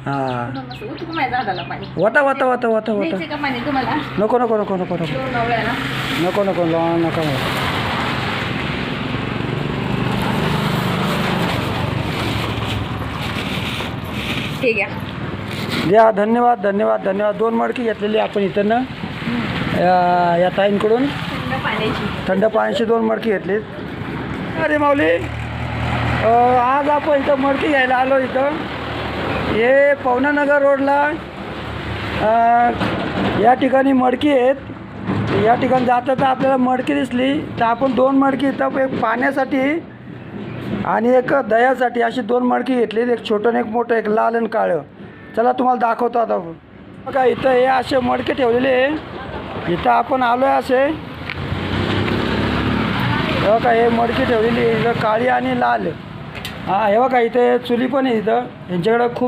हां उतरू माझ्या झाडाला पाणी वता वता वता वता वता न्यायचं का पाणी तुम्हाला नको नको नको नको नको लोणावळ्याला नको नको नको ठीक आहे द्या धन्यवाद धन्यवाद धन्यवाद 2 मडकी घेतलेली आपण इथं ना या ताईंकडून थंड पाण्याची थंड पाण्याची 2 मडकी घेतली. अरे माऊली आज आपण इथं मडकी घ्यायला आलो. इथं हे पवनानगर रोडला या ठिकाणी मडकी आहेत. या ठिकाणी जाता तर आपल्याला मडकी दिसली तर आपण 2 मडकी इथं एक पाण्यासाठी आणि एक दह्यासाठी अशी 2 मडकी घेतली. एक छोटं आणि एक मोठं, एक लाल आणि काळं. चला तुम्हाला दाखवतो आता. बघा इथं हे असे मडके ठेवलेले आहे. इथं आपण आलो आहे असे हे बघा हे मडकी ठेवलेली इथं काळी आणि लाल. हां हे बघा इथे चुली पण आहे. इथं यांच्याकडं खूप